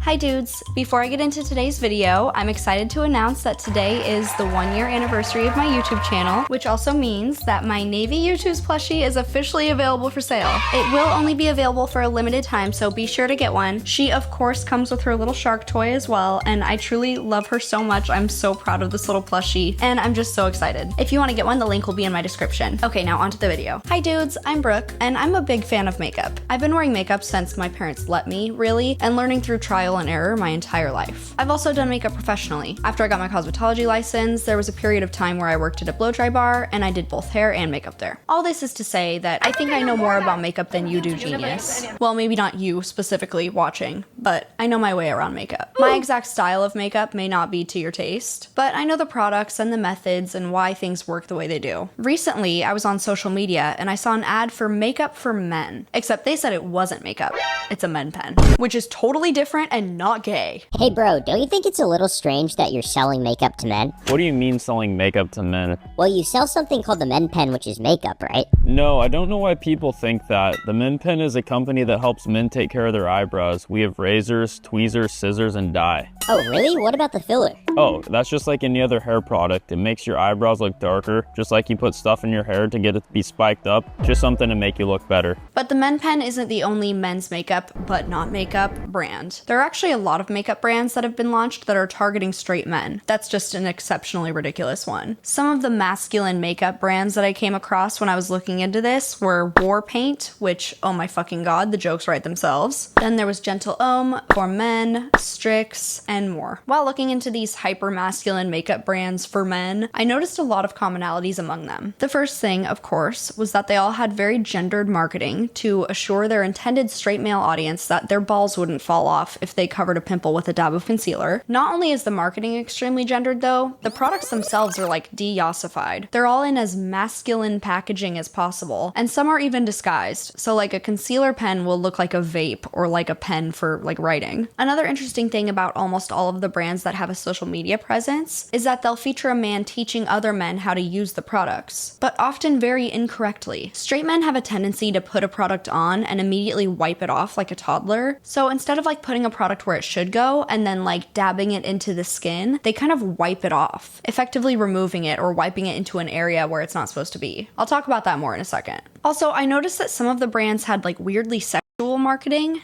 Hi dudes! Before I get into today's video, I'm excited to announce that today is the 1-year anniversary of my YouTube channel, which also means that my Navy youtooz plushie is officially available for sale. It will only be available for a limited time, so be sure to get one. She of course comes with her little shark toy as well, and I truly love her so much. I'm so proud of this little plushie, and I'm just so excited. If you want to get one, the link will be in my description. Okay, now onto the video. Hi dudes, I'm Brooke, and I'm a big fan of makeup. I've been wearing makeup since my parents let me, really, and learning through trial and error my entire life. I've also done makeup professionally. After I got my cosmetology license, there was a period of time where I worked at a blow dry bar, and I did both hair and makeup there. All this is to say that I think I know more about makeup than you do, genius. Well, maybe not you specifically watching, but I know my way around makeup. My exact style of makeup may not be to your taste, but I know the products and the methods and why things work the way they do. Recently, I was on social media and I saw an ad for makeup for men, except they said it wasn't makeup. It's a men pen, which is totally different and not gay. Hey bro, don't you think it's a little strange that you're selling makeup to men? What do you mean selling makeup to men? Well, you sell something called the Men Pen, which is makeup, right? No, I don't know why people think that. The Men Pen is a company that helps men take care of their eyebrows. We have razors, tweezers, scissors, and dye. Oh really? What about the filler? Oh, that's just like any other hair product. It makes your eyebrows look darker, just like you put stuff in your hair to get it to be spiked up. Just something to make you look better. But the Men Pen isn't the only men's makeup, but not makeup, brand. There are actually a lot of makeup brands that have been launched that are targeting straight men. That's just an exceptionally ridiculous one. Some of the masculine makeup brands that I came across when I was looking into this were War Paint, which, oh my fucking god, the jokes write themselves. Then there was Gentle Homme, For Men, Strix, and more. While looking into these hyper-masculine makeup brands for men, I noticed a lot of commonalities among them. The first thing, of course, was that they all had very gendered marketing to assure their intended straight male audience that their balls wouldn't fall off if they covered a pimple with a dab of concealer. Not only is the marketing extremely gendered though, the products themselves are like de-ossified. They're all in as masculine packaging as possible, and some are even disguised. So like a concealer pen will look like a vape or like a pen for like writing. Another interesting thing about almost all of the brands that have a social media presence is that they'll feature a man teaching other men how to use the products, but often very incorrectly. Straight men have a tendency to put a product on and immediately wipe it off like a toddler. So instead of like putting a product where it should go and then like dabbing it into the skin, they kind of wipe it off, effectively removing it or wiping it into an area where it's not supposed to be. I'll talk about that more in a second. Also, I noticed that some of the brands had like weirdly sexual marketing.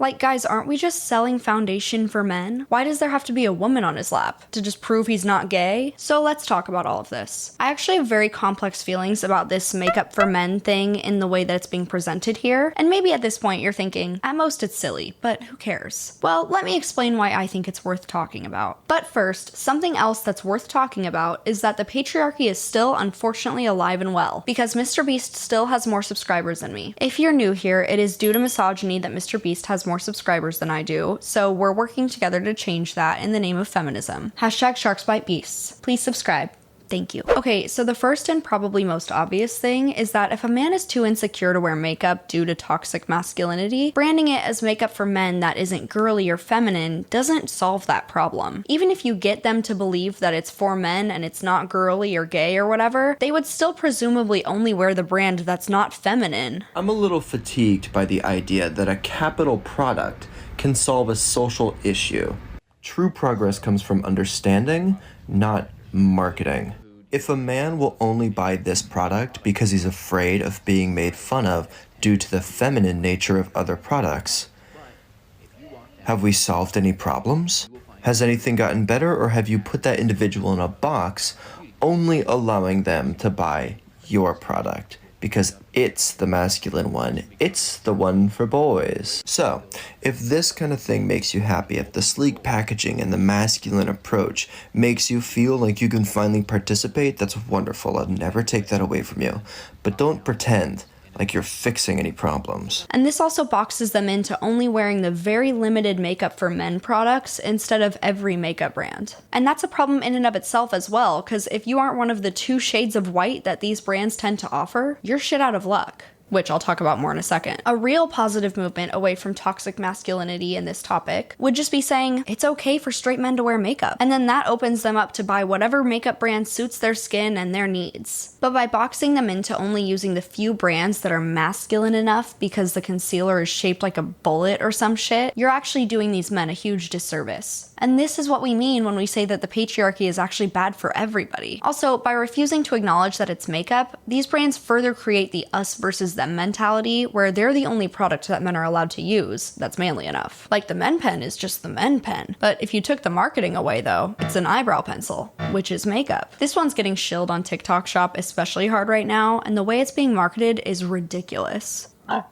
Like, guys, aren't we just selling foundation for men? Why does there have to be a woman on his lap? To just prove he's not gay? So let's talk about all of this. I actually have very complex feelings about this makeup for men thing in the way that it's being presented here. And maybe at this point you're thinking, at most it's silly, but who cares? Well, let me explain why I think it's worth talking about. But first, something else that's worth talking about is that the patriarchy is still unfortunately alive and well, because Mr. Beast still has more subscribers than me. If you're new here, it is due to misogyny that Mr. Beast has more subscribers than I do, so we're working together to change that in the name of feminism. Hashtag sharks bite beasts. Please subscribe. Thank you. Okay, so the first and probably most obvious thing is that if a man is too insecure to wear makeup due to toxic masculinity, branding it as makeup for men that isn't girly or feminine doesn't solve that problem. Even if you get them to believe that it's for men and it's not girly or gay or whatever, they would still presumably only wear the brand that's not feminine. I'm a little fatigued by the idea that a capital product can solve a social issue. True progress comes from understanding, not marketing. If a man will only buy this product because he's afraid of being made fun of due to the feminine nature of other products, have we solved any problems? Has anything gotten better, or have you put that individual in a box, only allowing them to buy your product? Because it's the masculine one. It's the one for boys. So, if this kind of thing makes you happy, if the sleek packaging and the masculine approach makes you feel like you can finally participate, that's wonderful. I'd never take that away from you. But don't pretend like you're fixing any problems. And this also boxes them into only wearing the very limited makeup for men products instead of every makeup brand. And that's a problem in and of itself as well, because if you aren't one of the 2 shades of white that these brands tend to offer, you're shit out of luck. which I'll talk about more in a second. A real positive movement away from toxic masculinity in this topic would just be saying it's okay for straight men to wear makeup, and then that opens them up to buy whatever makeup brand suits their skin and their needs. But by boxing them into only using the few brands that are masculine enough because the concealer is shaped like a bullet or some shit, you're actually doing these men a huge disservice. And this is what we mean when we say that the patriarchy is actually bad for everybody. Also, by refusing to acknowledge that it's makeup, these brands further create the us versus them mentality where they're the only product that men are allowed to use that's manly enough. Like the men pen is just the men pen. But if you took the marketing away though, it's an eyebrow pencil, which is makeup. This one's getting shilled on TikTok Shop especially hard right now, and the way it's being marketed is ridiculous.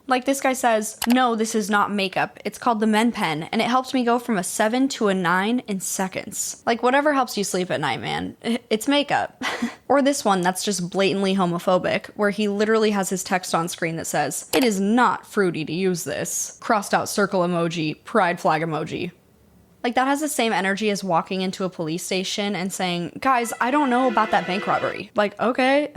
Like this guy says, no, this is not makeup. It's called the Men Pen, and it helped me go from a 7 to a 9 in seconds. Like whatever helps you sleep at night, man. It's makeup. Or this one that's just blatantly homophobic, where he literally has his text on screen that says, it is not fruity to use this. Crossed out circle emoji, pride flag emoji. Like that has the same energy as walking into a police station and saying, guys, I don't know about that bank robbery. Like, okay.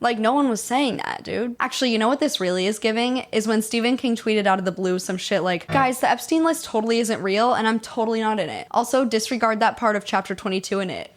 Like no one was saying that, dude. Actually, you know what this really is giving? Is when Stephen King tweeted out of the blue some shit like, guys, the Epstein list totally isn't real and I'm totally not in it. Also, disregard that part of chapter 22 in it.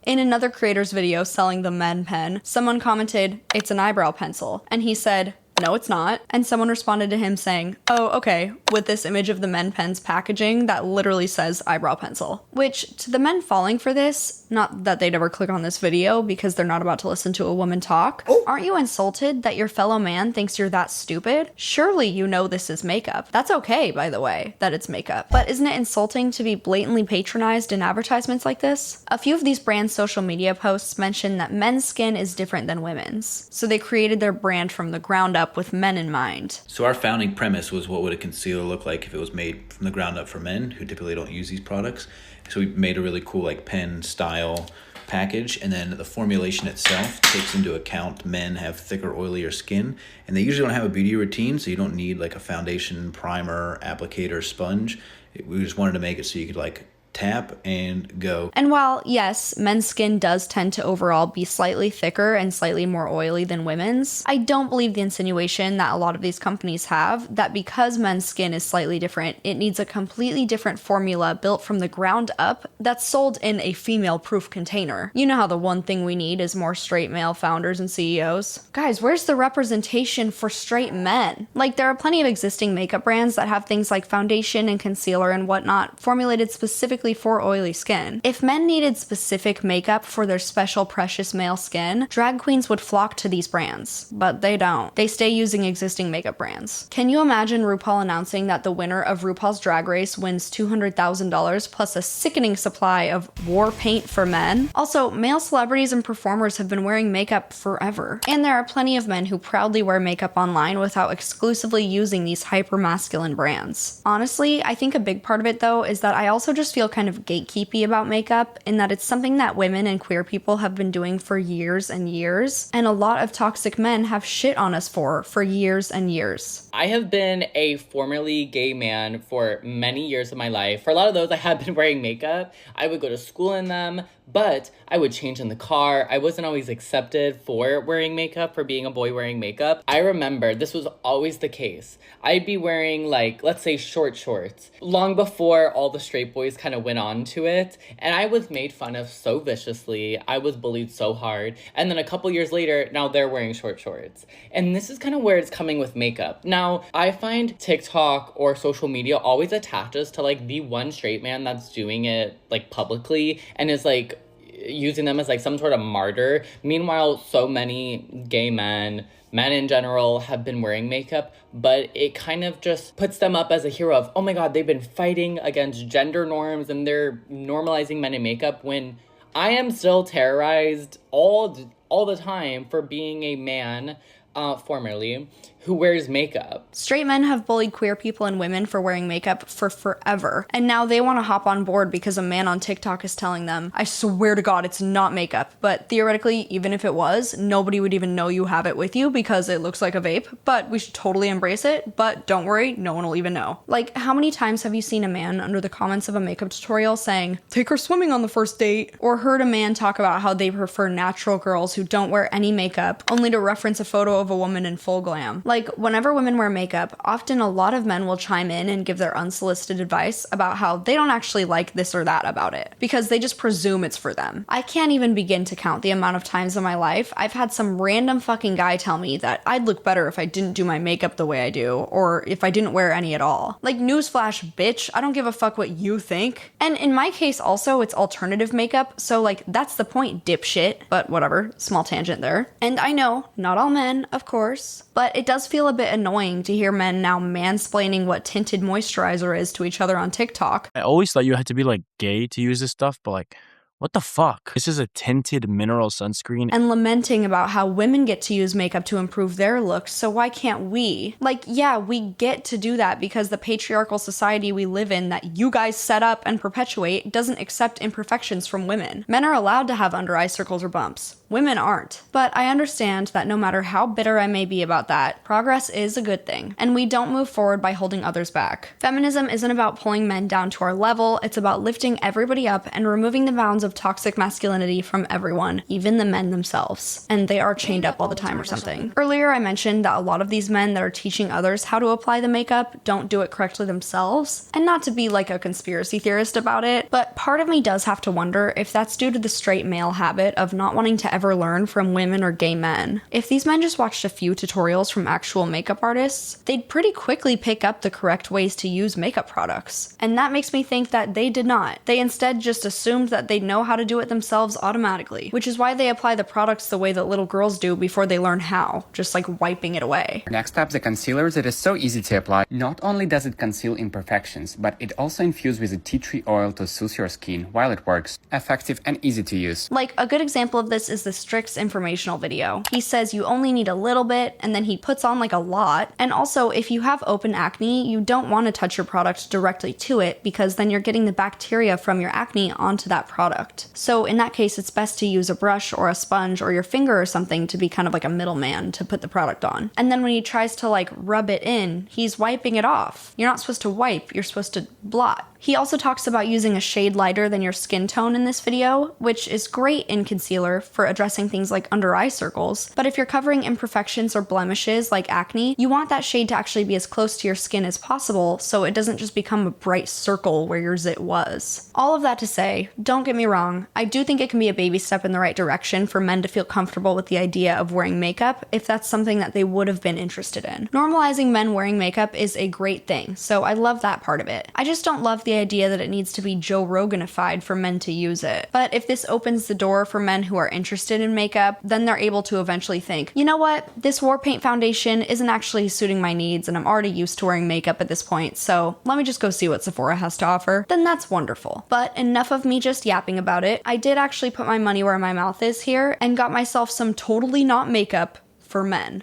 In another creator's video selling the Men Pen, someone commented, it's an eyebrow pencil. And he said, no, it's not. And someone responded to him saying, oh, okay, with this image of the Men Pen's packaging that literally says eyebrow pencil. Which, to the men falling for this, not that they'd ever click on this video because they're not about to listen to a woman talk, aren't you insulted that your fellow man thinks you're that stupid? Surely you know this is makeup. That's okay, by the way, that it's makeup. But isn't it insulting to be blatantly patronized in advertisements like this? A few of these brands' social media posts mention that men's skin is different than women's. So they created their brand from the ground up with men in mind. So our founding premise was, what would a concealer look like if it was made from the ground up for men who typically don't use these products? So we made a really cool like pen style package, and then the formulation itself takes into account men have thicker, oilier skin, and they usually don't have a beauty routine, so you don't need like a foundation, primer, applicator, sponge. We just wanted to make it so you could like tap and go. And while, yes, men's skin does tend to overall be slightly thicker and slightly more oily than women's, I don't believe the insinuation that a lot of these companies have that because men's skin is slightly different, it needs a completely different formula built from the ground up that's sold in a female-proof container. You know how the one thing we need is more straight male founders and CEOs? Guys, where's the representation for straight men? Like, there are plenty of existing makeup brands that have things like foundation and concealer and whatnot formulated specifically for oily skin. If men needed specific makeup for their special precious male skin, drag queens would flock to these brands. But they don't. They stay using existing makeup brands. Can you imagine RuPaul announcing that the winner of RuPaul's Drag Race wins $200,000 plus a sickening supply of war paint for men? Also, male celebrities and performers have been wearing makeup forever. And there are plenty of men who proudly wear makeup online without exclusively using these hyper-masculine brands. Honestly, I think a big part of it though is that I also just feel kind of gatekeepy about makeup in that it's something that women and queer people have been doing for years and years, and a lot of toxic men have shit on us for years and years. I have been a formerly gay man for many years of my life. For a lot of those, I have been wearing makeup. I would go to school in them, but I would change in the car. I wasn't always accepted for wearing makeup, for being a boy wearing makeup. I remember this was always the case. I'd be wearing like, let's say short shorts, long before all the straight boys kind of went on to it. And I was made fun of so viciously. I was bullied so hard. And then a couple years later, now they're wearing short shorts. And this is kind of where it's coming with makeup. Now, I find TikTok or social media always attaches to like the one straight man that's doing it like publicly and is like using them as like some sort of martyr. Meanwhile, so many gay men in general have been wearing makeup, but it kind of just puts them up as a hero of, oh my god, they've been fighting against gender norms and they're normalizing men in makeup, when I am still terrorized all the time for being a man, formerly, who wears makeup. Straight men have bullied queer people and women for wearing makeup for forever. And now they want to hop on board because a man on TikTok is telling them, I swear to God, it's not makeup. But theoretically, even if it was, nobody would even know you have it with you because it looks like a vape. But we should totally embrace it. But don't worry, no one will even know. Like, how many times have you seen a man under the comments of a makeup tutorial saying, take her swimming on the first date? Or heard a man talk about how they prefer natural girls who don't wear any makeup, only to reference a photo of a woman in full glam. Like, whenever women wear makeup, often a lot of men will chime in and give their unsolicited advice about how they don't actually like this or that about it, because they just presume it's for them. I can't even begin to count the amount of times in my life I've had some random fucking guy tell me that I'd look better if I didn't do my makeup the way I do, or if I didn't wear any at all. Like, newsflash, bitch, I don't give a fuck what you think. And in my case also, it's alternative makeup, so like, that's the point, dipshit. But whatever, small tangent there. And I know, not all men, of course, but it does feel a bit annoying to hear men now mansplaining what tinted moisturizer is to each other on TikTok. I always thought you had to be like gay to use this stuff, but like, what the fuck? This is a tinted mineral sunscreen. And lamenting about how women get to use makeup to improve their looks, so why can't we? Like, yeah, we get to do that because the patriarchal society we live in that you guys set up and perpetuate doesn't accept imperfections from women. Men are allowed to have under eye circles or bumps. Women aren't. But I understand that no matter how bitter I may be about that, progress is a good thing, and we don't move forward by holding others back. Feminism isn't about pulling men down to our level, it's about lifting everybody up and removing the bounds of toxic masculinity from everyone, even the men themselves. And they are chained up all the time or something. Earlier I mentioned that a lot of these men that are teaching others how to apply the makeup don't do it correctly themselves, and not to be like a conspiracy theorist about it, but part of me does have to wonder if that's due to the straight male habit of not wanting to ever learn from women or gay men. If these men just watched a few tutorials from actual makeup artists, they'd pretty quickly pick up the correct ways to use makeup products. And that makes me think that they did not. They instead just assumed that they'd know how to do it themselves automatically, which is why they apply the products the way that little girls do before they learn how, just like wiping it away. Next up, the concealers. It is so easy to apply. Not only does it conceal imperfections, but it also infused with a tea tree oil to soothe your skin while it works. Effective and easy to use. Like, a good example of this is the Strix informational video. He says you only need a little bit, and then he puts on like a lot. And also, if you have open acne, you don't want to touch your product directly to it, because then you're getting the bacteria from your acne onto that product. So in that case, it's best to use a brush or a sponge or your finger or something to be kind of like a middleman to put the product on. And then when he tries to like rub it in, he's wiping it off. You're not supposed to wipe, you're supposed to blot. He also talks about using a shade lighter than your skin tone in this video, which is great in concealer for addressing things like under eye circles. But if you're covering imperfections or blemishes like acne, you want that shade to actually be as close to your skin as possible so it doesn't just become a bright circle where your zit was. All of that to say, don't get me wrong, I do think it can be a baby step in the right direction for men to feel comfortable with the idea of wearing makeup if that's something that they would have been interested in. Normalizing men wearing makeup is a great thing, so I love that part of it. I just don't love the idea that it needs to be Joe Roganified for men to use it. But if this opens the door for men who are interested in makeup, then they're able to eventually think, you know what, this war paint foundation isn't actually suiting my needs and I'm already used to wearing makeup at this point, so let me just go see what Sephora has to offer. Then that's wonderful. But enough of me just yapping about it. I did actually put my money where my mouth is here and got myself some totally not makeup for men.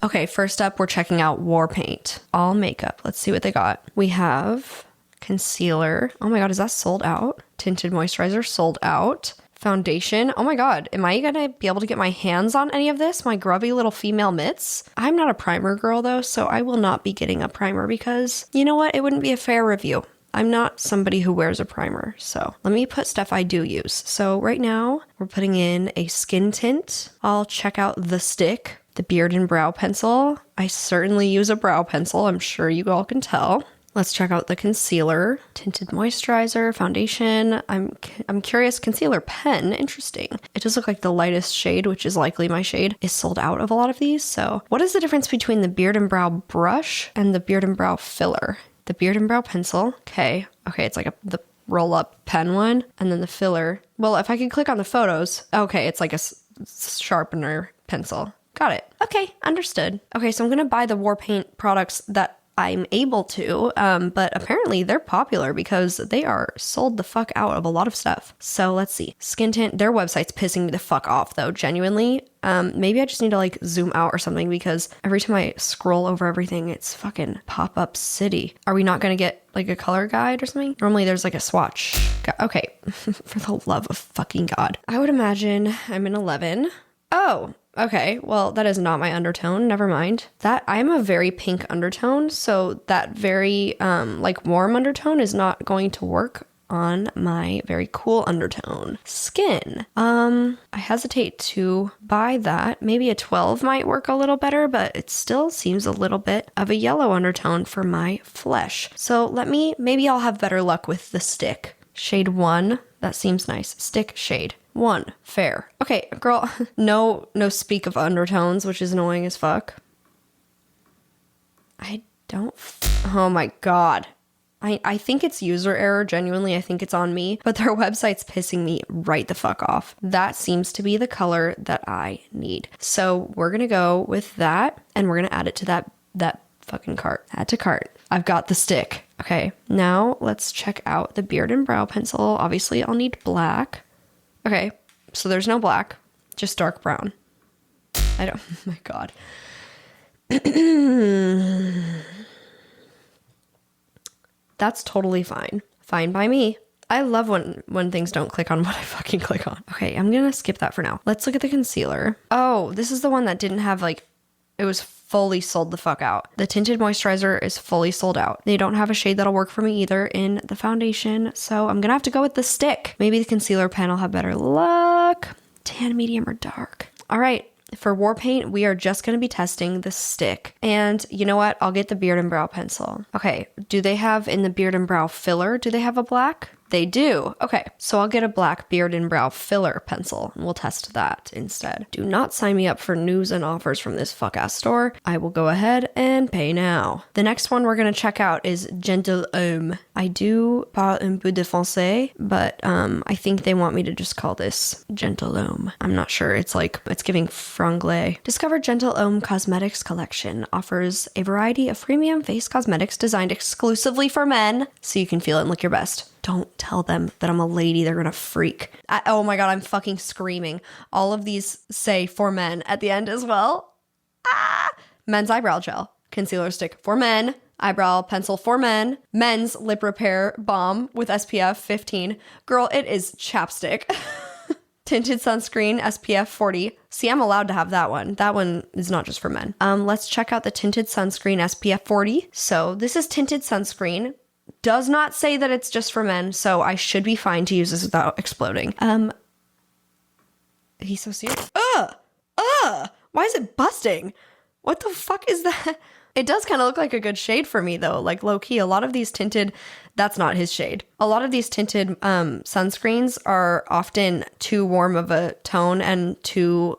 Okay, first up, we're checking out War Paint. All makeup. Let's see what they got. We have concealer. Oh my god, is that sold out? Tinted moisturizer, sold out. Foundation. Oh my god, am I gonna be able to get my hands on any of this? My grubby little female mitts? I'm not a primer girl though, so I will not be getting a primer because, you know what, it wouldn't be a fair review. I'm not somebody who wears a primer, so let me put stuff I do use. So right now, we're putting in a skin tint. I'll check out the stick. The beard and brow pencil. I certainly use a brow pencil, I'm sure you all can tell. Let's check out the concealer, tinted moisturizer, foundation. I'm curious, concealer pen, interesting. It does look like the lightest shade, which is likely my shade, is sold out of a lot of these. So what is the difference between the beard and brow brush and the beard and brow filler? The beard and brow pencil, okay, it's like the roll up pen one, and then the filler. Well, if I could click on the photos, okay, it's like a sharpener pencil. Got it. Okay, understood. Okay, so I'm gonna buy the War Paint products that I'm able to, but apparently they're popular because they are sold the fuck out of a lot of stuff. So let's see. Skin tint, their website's pissing me the fuck off though, genuinely. Maybe I just need to like zoom out or something because every time I scroll over everything, it's fucking pop-up city. Are we not gonna get like a color guide or something? Normally there's like a swatch. Okay, for the love of fucking God. I would imagine I'm in 11. Oh, okay, well, that is not my undertone. Never mind. That I'm a very pink undertone, so that very like warm undertone is not going to work on my very cool undertone skin. I hesitate to buy that. Maybe a 12 might work a little better, but it still seems a little bit of a yellow undertone for my flesh. So maybe I'll have better luck with the stick. Shade 1, that seems nice. Stick shade 1, fair. Okay, girl, no speak of undertones, which is annoying as fuck. Oh my god. I think it's user error, genuinely, I think it's on me, but their website's pissing me right the fuck off. That seems to be the color that I need. So we're gonna go with that, and we're gonna add it to that fucking cart. Add to cart. I've got the stick. Okay, now let's check out the beard and brow pencil. Obviously, I'll need black. Okay, so there's no black, just dark brown. Oh my god. That's totally fine. Fine by me. I love when things don't click on what I fucking click on. Okay, I'm gonna skip that for now. Let's look at the concealer. Oh, this is the one that didn't have it was fully sold the fuck out. The tinted moisturizer is fully sold out. They don't have a shade that'll work for me either in the foundation, so I'm gonna have to go with the stick. Maybe the concealer pen will have better luck. Tan, medium, or dark. All right. For war paint, we are just going to be testing the stick. And you know what? I'll get the beard and brow pencil. Okay, do they have in the beard and brow filler, do they have a black? They do. Okay, so I'll get a black beard and brow filler pencil, and we'll test that instead. Do not sign me up for news and offers from this fuck-ass store. I will go ahead and pay now. The next one we're going to check out is Gentilhomme. I do parle un peu de français, but I think they want me to just call this Gentilhomme. I'm not sure. It's giving franglais. Discover Gentilhomme Cosmetics Collection offers a variety of premium face cosmetics designed exclusively for men, so you can feel it and look your best. Don't tell them that I'm a lady. They're gonna freak. Oh my god, I'm fucking screaming. All of these say for men at the end as well. Men's eyebrow gel. Concealer stick for men. Eyebrow pencil for men. Men's lip repair balm with SPF 15. Girl, it is chapstick. Tinted sunscreen, SPF 40. See, I'm allowed to have that one. That one is not just for men. Let's check out the tinted sunscreen, SPF 40. So this is tinted sunscreen. Does not say that it's just for men, so I should be fine to use this without exploding. He's so serious. Why is it busting? What the fuck is that? It does kind of look like a good shade for me though, like low key. A lot of these tinted, that's not his shade. A lot of these tinted sunscreens are often too warm of a tone and too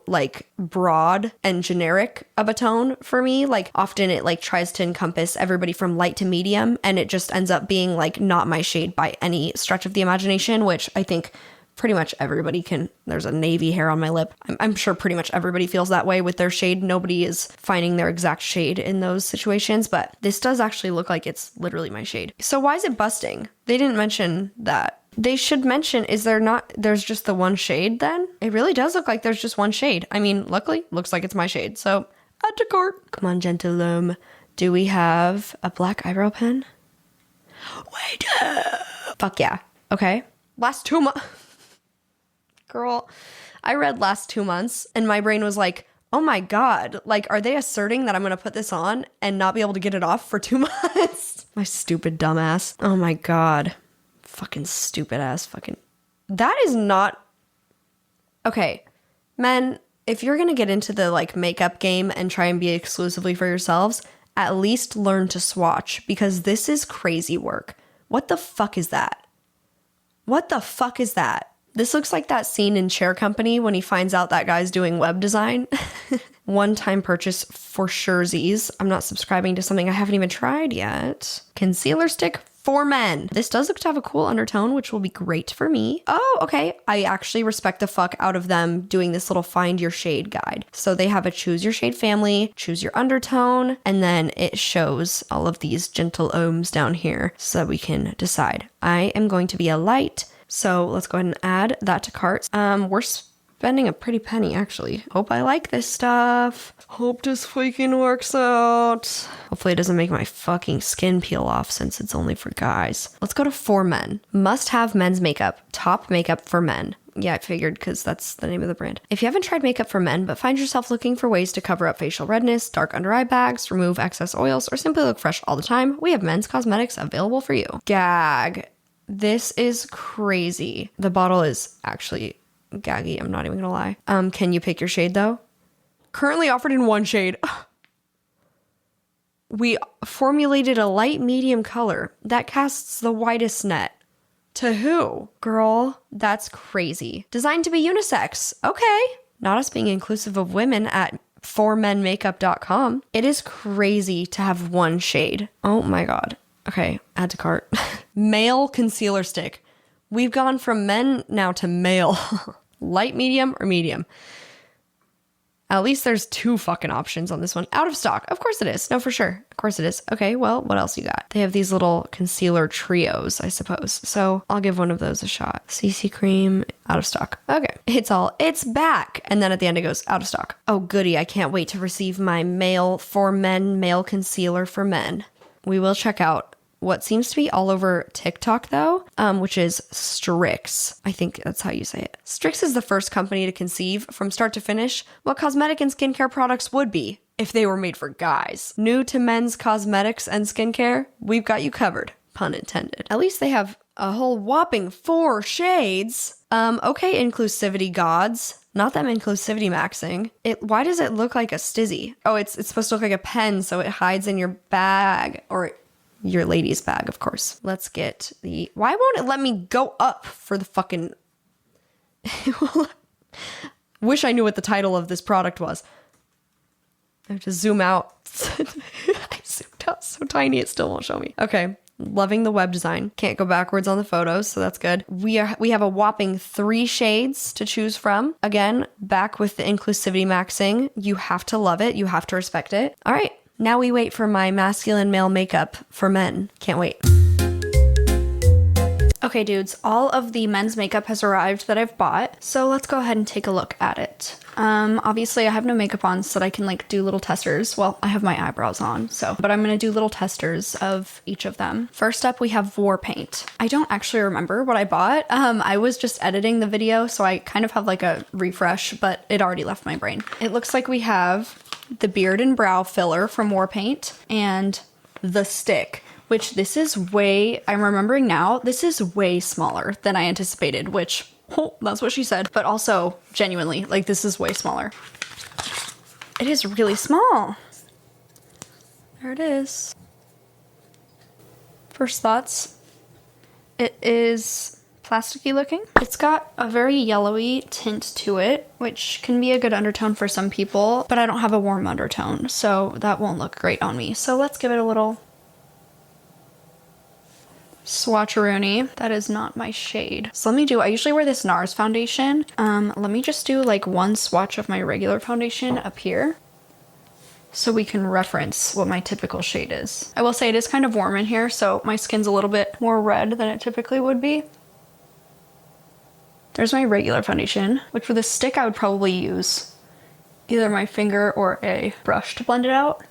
broad and generic of a tone for me. Often it tries to encompass everybody from light to medium, and it just ends up being not my shade by any stretch of the imagination, which I think pretty much everybody can. There's a navy hair on my lip. I'm sure pretty much everybody feels that way with their shade. Nobody is finding their exact shade in those situations, but this does actually look like it's literally my shade. So why is it busting? They didn't mention that. They should mention, there's just the one shade then? It really does look like there's just one shade. I mean, luckily, looks like it's my shade. So, add to cart. Come on, Gentilhomme. Do we have a black eyebrow pen? Wait. Fuck yeah. Okay. Last 2 months. Girl, I read last 2 months and my brain was like, oh my god, are they asserting that I'm gonna put this on and not be able to get it off for 2 months? My stupid dumbass. Oh my god. Fucking stupid ass fucking. That is not. Okay, men, if you're gonna get into the makeup game and try and be exclusively for yourselves, at least learn to swatch, because this is crazy work. What the fuck is that? What the fuck is that? This looks like that scene in Chair Company when he finds out that guy's doing web design. One-time purchase for surezies. I'm not subscribing to something I haven't even tried yet. Concealer stick for men. This does look to have a cool undertone, which will be great for me. Oh, okay. I actually respect the fuck out of them doing this little find your shade guide. So they have a choose your shade family, choose your undertone, and then it shows all of these Gentilhommes down here so we can decide. I am going to be a light. So let's go ahead and add that to cart. We're spending a pretty penny, actually. Hope I like this stuff. Hope this freaking works out. Hopefully it doesn't make my fucking skin peel off since it's only for guys. Let's go to for men. Must have men's makeup. Top makeup for men. Yeah, I figured because that's the name of the brand. If you haven't tried makeup for men, but find yourself looking for ways to cover up facial redness, dark under eye bags, remove excess oils, or simply look fresh all the time, we have men's cosmetics available for you. Gag. This is crazy. The bottle is actually gaggy. I'm not even gonna lie. Can you pick your shade though? Currently offered in one shade. We formulated a light medium color that casts the widest net. To who? Girl, that's crazy. Designed to be unisex. Okay. Not us being inclusive of women at formenmakeup.com. It is crazy to have one shade. Oh my God. Okay, add to cart. Male concealer stick. We've gone from men now to male. Light, medium, or medium. At least there's 2 fucking options on this one. Out of stock. Of course it is. No, for sure. Of course it is. Okay, well, what else you got? They have these little concealer trios, I suppose. So I'll give one of those a shot. CC cream, out of stock. Okay. It's back. And then at the end it goes, out of stock. Oh, goody. I can't wait to receive my male concealer for men. We will check out what seems to be all over TikTok though, which is Strix. I think that's how you say it. Strix is the first company to conceive from start to finish what cosmetic and skincare products would be if they were made for guys. New to men's cosmetics and skincare, we've got you covered, pun intended. At least they have a whole whopping 4 shades. Okay, inclusivity gods. Not them inclusivity maxing. Why does it look like a stizzy? Oh, it's supposed to look like a pen, so it hides in your bag, or your lady's bag, of course. Let's get the... Why won't it let me go up for the fucking... Wish I knew what the title of this product was. I have to zoom out. I zoomed out so tiny it still won't show me. Okay. Loving the web design. Can't go backwards on the photos, so that's good. We have a whopping 3 shades to choose from. Again, back with the inclusivity maxing. You have to love it. You have to respect it. All right. Now we wait for my masculine male makeup for men. Can't wait. Okay, dudes, all of the men's makeup has arrived that I've bought, so let's go ahead and take a look at it. Obviously I have no makeup on so that I can like do little testers. Well, I have my eyebrows on, but I'm gonna do little testers of each of them. First up, we have War Paint. I don't actually remember what I bought. I was just editing the video, so I kind of have like a refresh, but it already left my brain. It looks like we have the beard and brow filler from War Paint and the stick, which this is I'm remembering now, this is way smaller than I anticipated, which, oh, that's what she said. But also, genuinely, like this is way smaller. It is really small. There it is. First thoughts. It is plasticky looking. It's got a very yellowy tint to it, which can be a good undertone for some people, but I don't have a warm undertone, so that won't look great on me. So let's give it a little swatcheroonie. That is not my shade. So I usually wear this NARS foundation. Let me just do like one swatch of my regular foundation up here so we can reference what my typical shade is. I will say it is kind of warm in here, so my skin's a little bit more red than it typically would be. There's my regular foundation, which for the stick I would probably use either my finger or a brush to blend it out.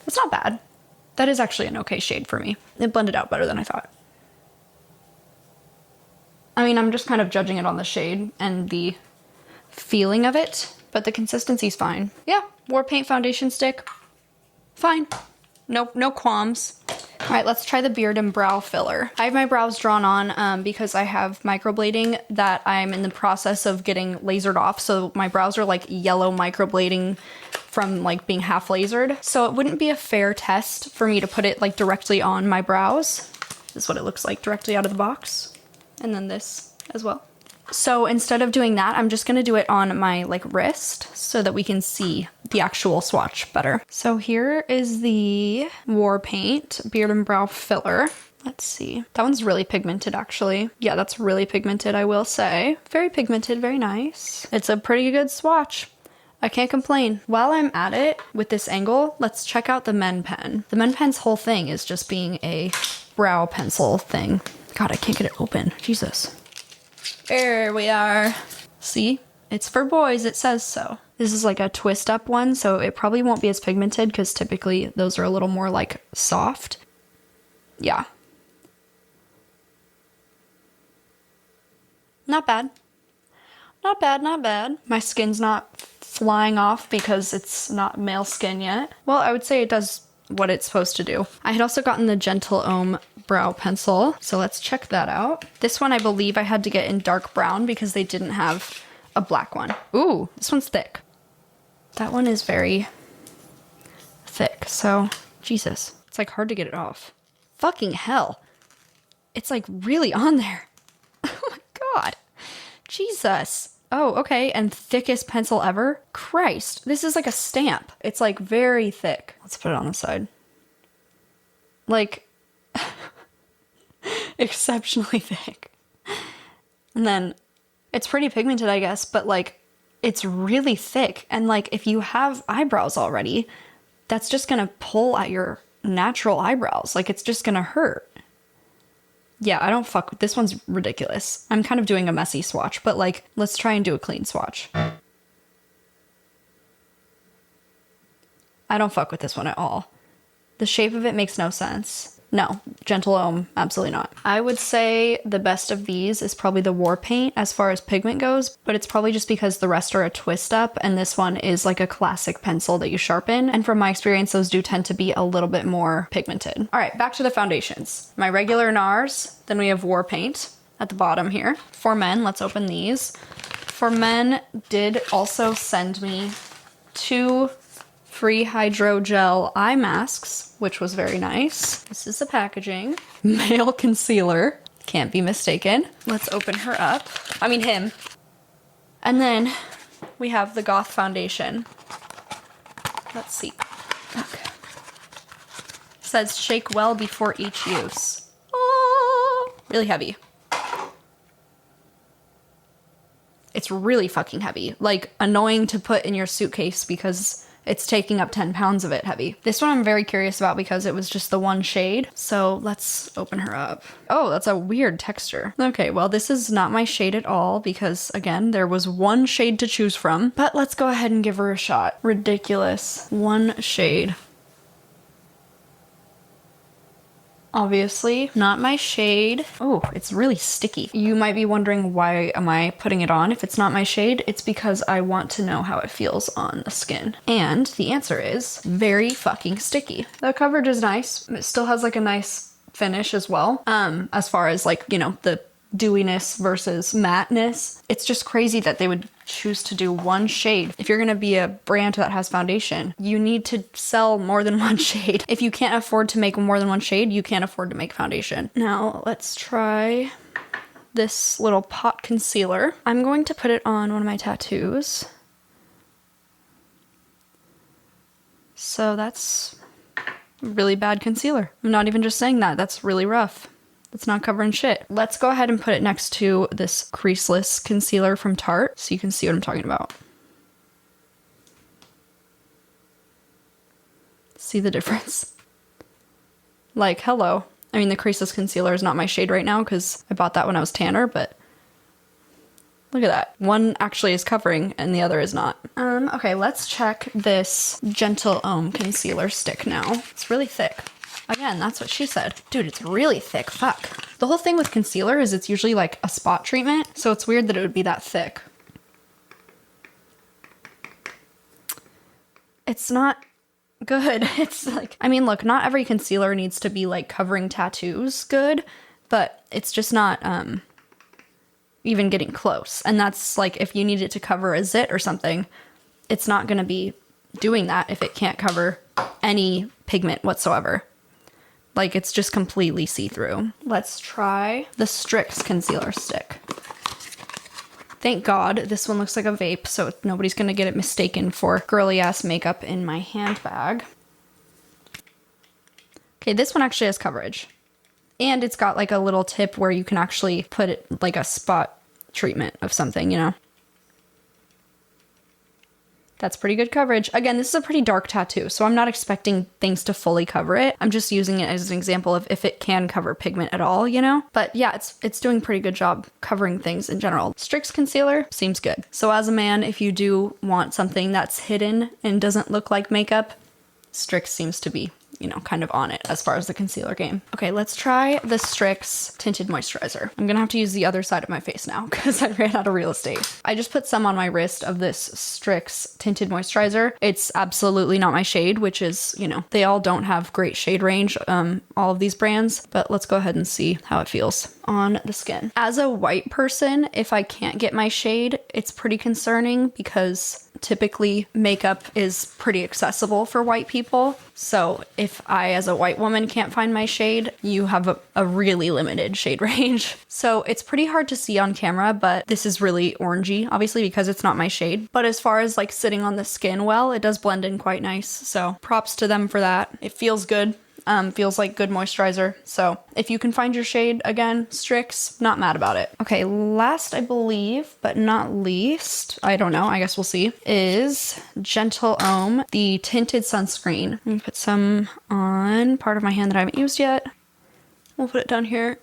It's not bad. That is actually an okay shade for me. It blended out better than I thought. I mean, I'm just kind of judging it on the shade and the feeling of it, but the consistency's fine. Yeah, War Paint foundation stick, fine. No qualms. All right, let's try the beard and brow filler. I have my brows drawn on because I have microblading that I'm in the process of getting lasered off. So my brows are like yellow microblading from like being half lasered. So it wouldn't be a fair test for me to put it like directly on my brows. This is what it looks like directly out of the box. And then this as well. So instead of doing that, I'm just gonna do it on my like wrist so that we can see the actual swatch better. So here is the War Paint Beard and Brow Filler. Let's see. That one's really pigmented actually. Yeah, that's really pigmented, I will say. Very pigmented, very nice. It's a pretty good swatch. I can't complain. While I'm at it with this angle, let's check out the Men Pen. The Men Pen's whole thing is just being a brow pencil thing. God, I can't get it open. Jesus. There we are. See? It's for boys, it says so. This is like a twist up one, so it probably won't be as pigmented because typically those are a little more like soft. Yeah. Not bad. Not bad, not bad. My skin's not flying off because it's not male skin yet. Well, I would say it does what it's supposed to do. I had also gotten the Gentle Homme brow pencil, so let's check that out. This one I believe I had to get in dark brown because they didn't have a black one. Ooh, this one's thick. That one is very thick, so Jesus. It's like hard to get it off. Fucking hell. It's like really on there. Oh my God. Jesus. Oh, okay, and thickest pencil ever? Christ, this is like a stamp. It's like very thick. Let's put it on the side. Like, exceptionally thick. And then, it's pretty pigmented, I guess, but like, it's really thick. And like, if you have eyebrows already, that's just gonna pull at your natural eyebrows. Like, it's just gonna hurt. Yeah, I don't fuck with this. One's ridiculous. I'm kind of doing a messy swatch, but like, let's try and do a clean swatch. I don't fuck with this one at all. The shape of it makes no sense. No, Gentle Homme, absolutely not. I would say the best of these is probably the War Paint as far as pigment goes, but it's probably just because the rest are a twist up and this one is like a classic pencil that you sharpen. And from my experience, those do tend to be a little bit more pigmented. All right, back to the foundations. My regular NARS, then we have War Paint at the bottom here. For men, let's open these. For men did also send me 2 free hydrogel eye masks, which was very nice. This is the packaging. Male concealer, can't be mistaken. Let's open her up. I mean him. And then we have the Goth foundation. Let's see. Okay. It says shake well before each use. Oh, really heavy. It's really fucking heavy. Like annoying to put in your suitcase because it's taking up 10 pounds of it heavy. This one I'm very curious about because it was just the one shade. So let's open her up. Oh, that's a weird texture. Okay, well, this is not my shade at all because, again, there was one shade to choose from. But let's go ahead and give her a shot. Ridiculous. One shade. Obviously not my shade. Oh, it's really sticky. You might be wondering why am I putting it on if it's not my shade? It's because I want to know how it feels on the skin. And the answer is very fucking sticky. The coverage is nice. It still has like a nice finish as well. As far as like, you know, the dewiness versus matteness. It's just crazy that they would choose to do one shade. If you're gonna be a brand that has foundation, you need to sell more than one shade. If you can't afford to make more than one shade, you can't afford to make foundation. Now let's try this little pot concealer. I'm going to put it on one of my tattoos. So that's really bad concealer. I'm not even just saying that, that's really rough. It's not covering shit. Let's go ahead and put it next to this creaseless concealer from Tarte so you can see what I'm talking about. See the difference? Like, hello. I mean, the creaseless concealer is not my shade right now because I bought that when I was tanner, but look at that. One actually is covering and the other is not. Okay, let's check this Gentle Homme concealer stick now. It's really thick. Again, that's what she said. Dude, it's really thick. Fuck. The whole thing with concealer is it's usually like a spot treatment, so it's weird that it would be that thick. It's not good. It's like, I mean, look, not every concealer needs to be like covering tattoos good, but it's just not even getting close. And that's like, if you need it to cover a zit or something, it's not gonna be doing that if it can't cover any pigment whatsoever. Like, it's just completely see-through. Let's try the Strix concealer stick. Thank God this one looks like a vape, so nobody's gonna get it mistaken for girly-ass makeup in my handbag. Okay, this one actually has coverage. And it's got like a little tip where you can actually put it like a spot treatment of something, you know? That's pretty good coverage. Again, this is a pretty dark tattoo, so I'm not expecting things to fully cover it. I'm just using it as an example of if it can cover pigment at all, you know? But yeah, it's doing a pretty good job covering things in general. Strix concealer seems good. So as a man, if you do want something that's hidden and doesn't look like makeup, Strix seems to be you know, kind of on it as far as the concealer game. Okay, let's try the Strix Tinted Moisturizer. I'm gonna have to use the other side of my face now because I ran out of real estate. I just put some on my wrist of this Strix Tinted Moisturizer. It's absolutely not my shade, which is, you know, they all don't have great shade range, all of these brands, but let's go ahead and see how it feels on the skin. As a white person, if I can't get my shade, it's pretty concerning because typically makeup is pretty accessible for white people. So if I, as a white woman, can't find my shade, you have a really limited shade range. So it's pretty hard to see on camera, but this is really orangey, obviously, because it's not my shade. But as far as like sitting on the skin well, it does blend in quite nice. So props to them for that. It feels good. Feels like good moisturizer. So if you can find your shade, again, Strix, not mad about it. Okay, last I believe, but not least, I don't know, I guess we'll see, is Gentle Homme, the tinted sunscreen. I'm gonna put some on part of my hand that I haven't used yet. We'll put it down here.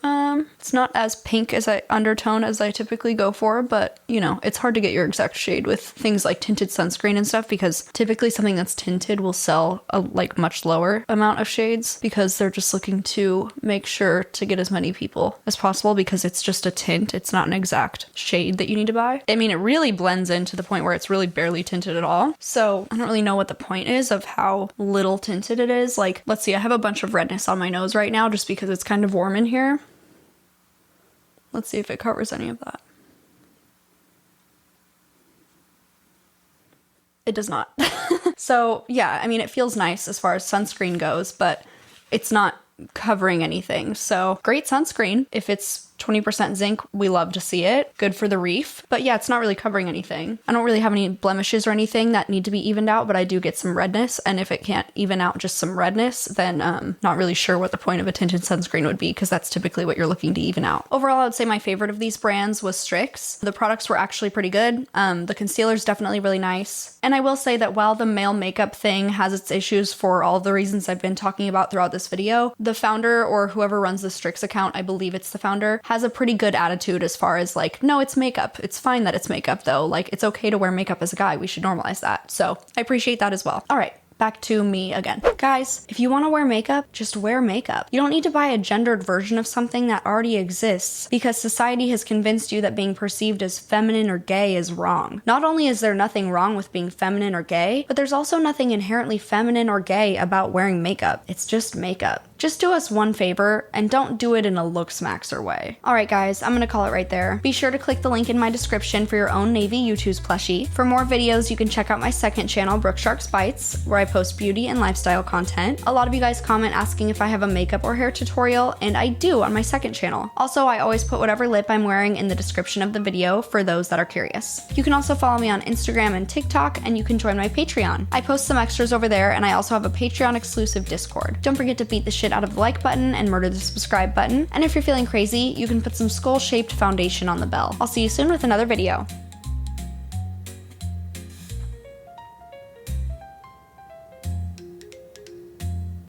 It's not as pink as undertone as I typically go for, but you know, it's hard to get your exact shade with things like tinted sunscreen and stuff because typically something that's tinted will sell a like much lower amount of shades because they're just looking to make sure to get as many people as possible because it's just a tint. It's not an exact shade that you need to buy. I mean, it really blends in to the point where it's really barely tinted at all. So I don't really know what the point is of how little tinted it is. Like, let's see, I have a bunch of redness on my nose right now just because it's kind of warm in here. Let's see if it covers any of that. It does not. So yeah, I mean, it feels nice as far as sunscreen goes, but it's not covering anything. So great sunscreen. If it's 20% zinc, we love to see it. Good for the reef. But yeah, it's not really covering anything. I don't really have any blemishes or anything that need to be evened out, but I do get some redness. And if it can't even out just some redness, then not really sure what the point of a tinted sunscreen would be because that's typically what you're looking to even out. Overall, I would say my favorite of these brands was Strix. The products were actually pretty good. The concealer's definitely really nice. And I will say that while the male makeup thing has its issues for all the reasons I've been talking about throughout this video, the founder or whoever runs the Strix account, I believe it's the founder, has a pretty good attitude as far as like, no, it's makeup. It's fine that it's makeup though. Like, it's okay to wear makeup as a guy. We should normalize that. So I appreciate that as well. All right. Back to me again. Guys, if you want to wear makeup, just wear makeup. You don't need to buy a gendered version of something that already exists because society has convinced you that being perceived as feminine or gay is wrong. Not only is there nothing wrong with being feminine or gay, but there's also nothing inherently feminine or gay about wearing makeup. It's just makeup. Just do us one favor and don't do it in a looks maxer way. All right, guys, I'm gonna call it right there. Be sure to click the link in my description for your own Navy youtooz plushie. For more videos, you can check out my second channel, brookesharks Bites, where I post beauty and lifestyle content. A lot of you guys comment asking if I have a makeup or hair tutorial, and I do on my second channel. Also, I always put whatever lip I'm wearing in the description of the video for those that are curious. You can also follow me on Instagram and TikTok, and you can join my Patreon. I post some extras over there, and I also have a Patreon exclusive Discord. Don't forget to beat the shit out of the like button and murder the subscribe button. And if you're feeling crazy, you can put some skull-shaped foundation on the bell. I'll see you soon with another video.